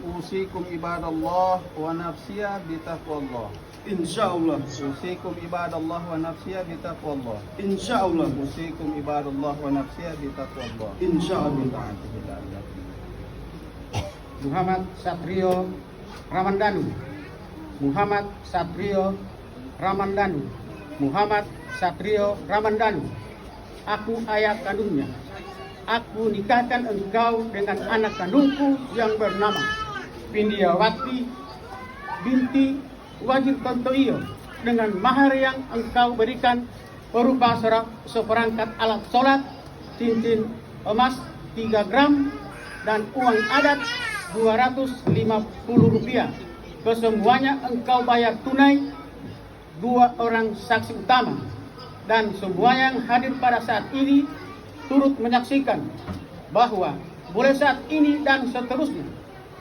Usikum ibadallah wa nafsiya bitaqwallah. Insyaallah. Usikum ibadallah wa nafsiya bitaqwallah. Insyaallah. Usikum ibadallah wa nafsiya bitaqwallah. Insyaallah. Muhammad Satrio Ramandanu. Muhammad Satrio Ramandanu. Muhammad Satrio Ramandanu. Aku ayah kandungnya. Aku nikahkan engkau dengan anak kandungku yang bernama Pindiawati binti Wajib Tontoio dengan mahar yang engkau berikan berupa seperangkat alat sholat, cincin emas 3 gram dan uang adat Rp250. Kesemuanya engkau bayar tunai 2 orang saksi utama, dan semua yang hadir pada saat ini turut menyaksikan bahwa mulai saat ini dan seterusnya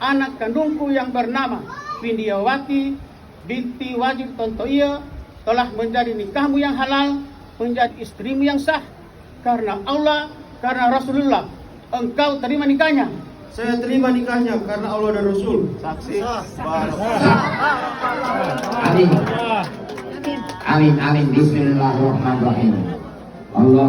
anak kandungku yang bernama Pindiawati binti Wajib Tontoio telah menjadi nikahmu yang halal, menjadi istrimu yang sah karena Allah, karena Rasulullah. Engkau terima nikahnya. Saya terima nikahnya karena Allah dan Rasul. Saksi. Amin. Amin. Amin. Bismillahirrahmanirrahim. Allah